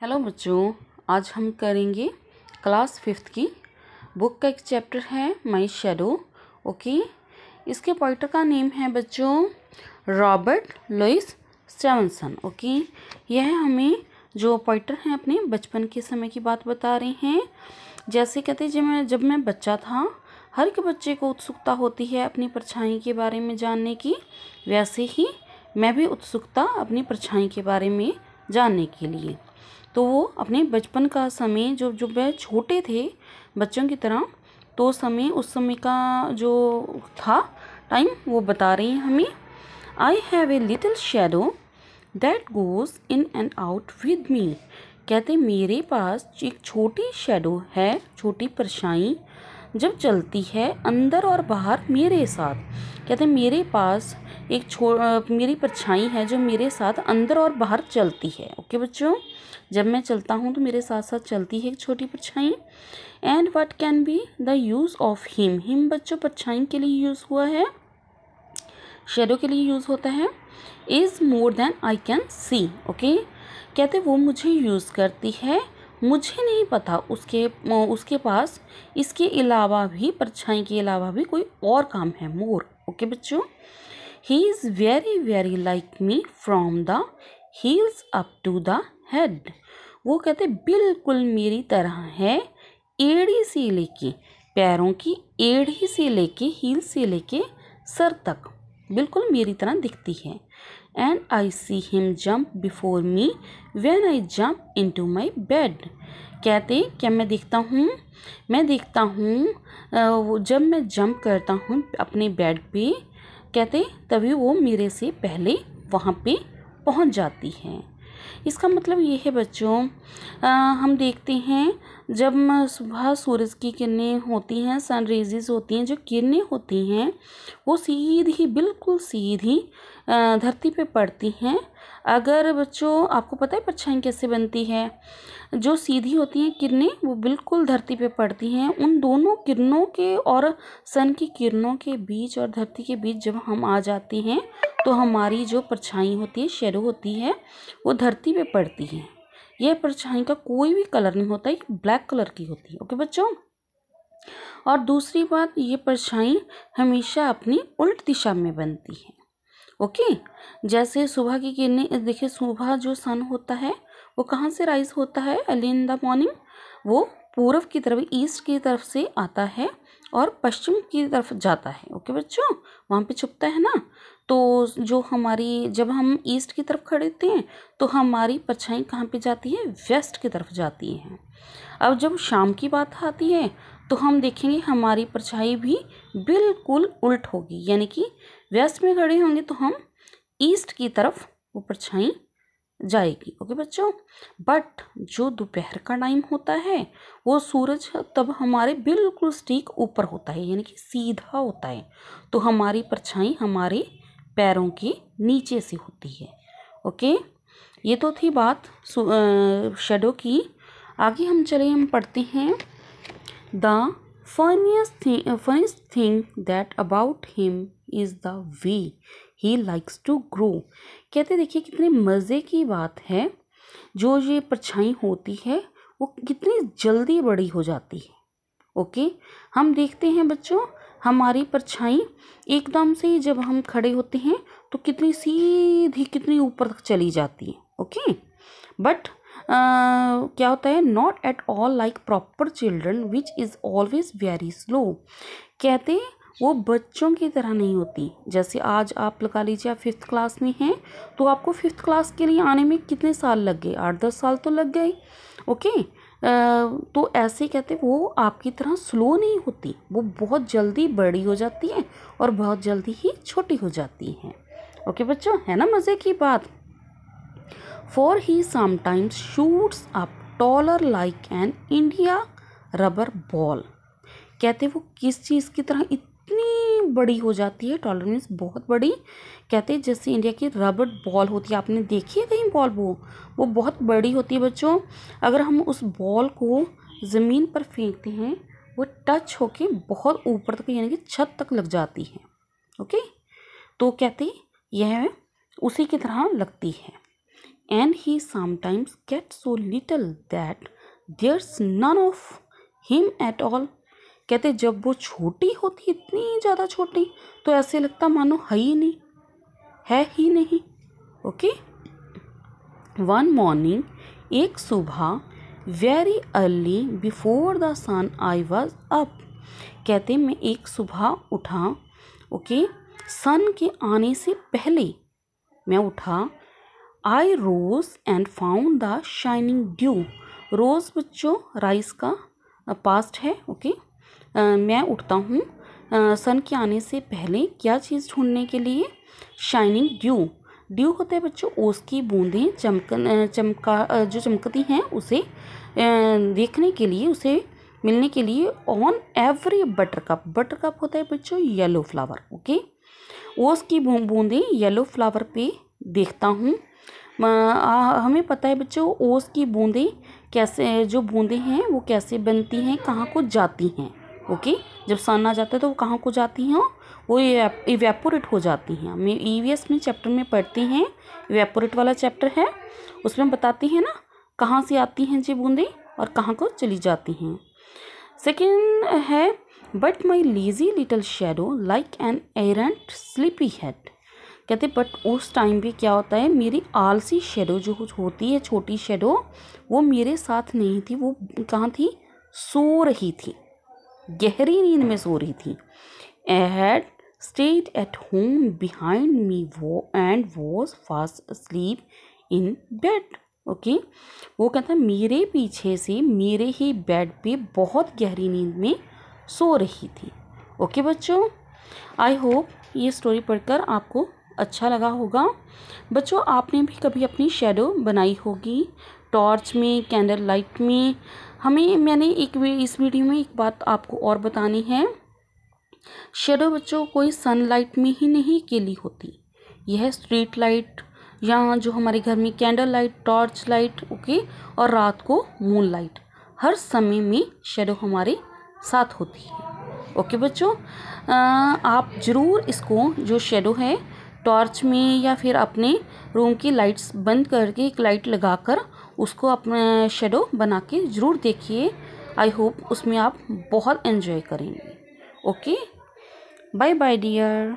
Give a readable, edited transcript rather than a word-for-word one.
Hello बच्चों, आज हम करेंगे क्लास 5th की बुक का एक चैप्टर है माय शैडो। ओके, इसके पोइटर का नेम है बच्चों रॉबर्ट लुइस स्टीवनसन। ओके, यह हमें जो पोइटर हैं अपने बचपन के समय की बात बता रहे हैं। जैसे कहते हैं जब मैं बच्चा था, हर एक बच्चे को उत्सुकता होती है अपनी परछाई के बारे में जानने की, वैसे ही मैं भी उत्सुकता अपनी परछाई के बारे में जानने के लिए। तो वो अपने बचपन का समय जो वह छोटे थे बच्चों की तरह, तो उस समय का जो था टाइम वो बता रही हैं हमें। I have a little shadow that goes in and out with me. कहते मेरे पास एक छोटी शैडो है, छोटी परछाई जब चलती है अंदर और बाहर मेरे साथ। कहते मेरे पास मेरी परछाई है जो मेरे साथ अंदर और बाहर चलती है। ओके बच्चों, जब मैं चलता हूँ तो मेरे साथ साथ चलती है एक छोटी परछाई। And what can be the use of him बच्चों परछाई के लिए यूज़ हुआ है, शेडो के लिए यूज़ होता है। Is more than I can see. Okay, कहते वो मुझे यूज़ करती है, मुझे नहीं पता उसके पास इसके अलावा भी, परछाई के अलावा भी कोई और काम है, मोर। ओके बच्चों, he is very very like me from the heels up to the head. वो कहते बिल्कुल मेरी तरह है, एड़ी से लेके, पैरों की एड़ी से लेके, हील से लेके सर तक बिल्कुल मेरी तरह दिखती है। And I see him jump before me when I jump into my bed. कहते क्या मैं देखता हूँ जब मैं जंप करता हूँ अपने बेड पे, कहते तभी वो मेरे से पहले वहाँ पे पहुँच जाती है। इसका मतलब ये है बच्चों, हम देखते हैं जब सुबह सूरज की किरणें होती हैं, सन रेजेस होती हैं, जो किरणें होती हैं वो सीधी, बिल्कुल सीधी धरती पे पड़ती हैं। अगर बच्चों आपको पता है परछाई कैसे बनती है, जो सीधी होती हैं किरणें वो बिल्कुल धरती पे पड़ती हैं। उन दोनों किरणों के और सन की किरणों के बीच और धरती के बीच जब हम आ जाते हैं तो हमारी जो परछाई होती है, शैडो होती है, वो धरती पे पड़ती है। यह परछाई का कोई भी कलर नहीं होता, ये ब्लैक कलर की होती है। ओके बच्चों, और दूसरी बात, ये परछाई हमेशा अपनी उल्ट दिशा में बनती है। ओके, जैसे सुबह की किरणें, देखिए सुबह जो सन होता है वो कहाँ से राइज होता है अर्ली इन द मॉर्निंग, वो पूर्व की तरफ, ईस्ट की तरफ से आता है और पश्चिम की तरफ जाता है। ओके बच्चों, वहाँ पे छुपता है ना। तो जो हमारी, जब हम ईस्ट की तरफ खड़े होते हैं तो हमारी परछाई कहाँ पे जाती है, वेस्ट की तरफ जाती है। अब जब शाम की बात आती है तो हम देखेंगे हमारी परछाई भी बिल्कुल उल्ट होगी, यानी कि वेस्ट में खड़े होंगे तो हम ईस्ट की तरफ वो परछाई जाएगी। ओके बच्चों, बट जो दोपहर का टाइम होता है वो सूरज तब हमारे बिल्कुल ठीक ऊपर होता है, यानी कि सीधा होता है, तो हमारी परछाई हमारे पैरों के नीचे से होती है। ओके, ये तो थी बात शैडो की। आगे हम पढ़ते हैं the funniest thing that about him is the way he likes to grow। कहते देखिए कितने मज़े की बात है, जो ये परछाई होती है वो कितनी जल्दी बड़ी हो जाती है। ओके, हम देखते हैं बच्चों हमारी परछाई एकदम से ही जब हम खड़े होते हैं तो कितनी सीधी, कितनी ऊपर तक चली जाती है। ओके, बट क्या होता है, not at all like proper children which is always very slow. कहते वो बच्चों की तरह नहीं होती। जैसे आज आप लगा लीजिए आप 5th क्लास में हैं, तो आपको 5th क्लास के लिए आने में कितने साल लग गए, 8-10 साल तो लग गए। ओके, तो ऐसे कहते वो आपकी तरह स्लो नहीं होती, वो बहुत जल्दी बड़ी हो जाती है और बहुत जल्दी ही छोटी हो जाती हैं। ओके बच्चों, है ना मज़े की बात। For he sometimes shoots up taller like an India rubber ball। कहते वो किस चीज़ की तरह इतनी बड़ी हो जाती है, टॉलर मीन्स बहुत बड़ी। कहते जैसे इंडिया की रबर बॉल होती है, आपने देखी है कहीं बॉल, वो बहुत बड़ी होती है बच्चों। अगर हम उस बॉल को ज़मीन पर फेंकते हैं वो टच होके बहुत ऊपर तक, यानी कि छत तक लग जाती है। ओके, तो कहते यह उसी की तरह लगती है। and he sometimes gets so little that there's none of him at all। कहते जब वो छोटी होती, इतनी ज़्यादा छोटी, तो ऐसे लगता मानो है ही नहीं। ओके। वन मॉर्निंग, एक सुबह, very early before the sun I was up. कहते मैं एक सुबह उठा, ओके, सन के आने से पहले मैं उठा। I rose and found the shining dew. रोज बच्चों राइस का पास्ट है। ओके। मैं उठता हूँ सन के आने से पहले क्या चीज़ ढूंढने के लिए? Shining due. ड्यू होता है बच्चों ओस की बूंदें जो चमकती हैं उसे देखने के लिए, उसे मिलने के लिए। On every buttercup. बटरकप होता है बच्चों येलो फ्लावर। ओके। ओस की बूंदें येलो फ्लावर पे देखता हूँ। हमें पता है बच्चों ओस की बूंदें कैसे, जो बूंदें हैं वो कैसे बनती हैं, कहाँ को जाती हैं। ओके। जब सन आ जाता है तो वो कहाँ को जाती हैं? वो इवेपोरेट हो जाती हैं। हम ईवीएस में चैप्टर में पढ़ते हैं, इवेपोरेट वाला चैप्टर है, उसमें बताते हैं ना कहाँ से आती हैं ये बूंदें और कहाँ को चली जाती हैं। सेकेंड है but my lazy little shadow like an errant sleepy head. कहते बट उस टाइम पे क्या होता है, मेरी आलसी शेडो जो होती है, छोटी शेडो, वो मेरे साथ नहीं थी। वो कहाँ थी? सो रही थी, गहरी नींद में सो रही थी। I had stayed at home behind me and was fast asleep in bed. Okay. वो कहता है मेरे पीछे से मेरे ही बेड पे बहुत गहरी नींद में सो रही थी। ओके बच्चों, आई होप ये स्टोरी पढ़कर आपको अच्छा लगा होगा। बच्चों आपने भी कभी अपनी शेडो बनाई होगी टॉर्च में, कैंडल लाइट में। मैंने इस वीडियो में एक बात आपको और बतानी है। शेडो बच्चों कोई सनलाइट में ही नहीं अकेली होती, यह स्ट्रीट लाइट या जो हमारे घर में candle light, torch light, okay, और रात को मून लाइट, हर समय में शेडो हमारे साथ होती है। ओके बच्चों, आप ज़रूर इसको जो शेडो है टॉर्च में या फिर अपने रूम की लाइट्स बंद करके एक लाइट लगाकर उसको अपना शेडो बना के ज़रूर देखिए। आई होप उसमें आप बहुत एंजॉय करेंगे। Okay, bye bye dear.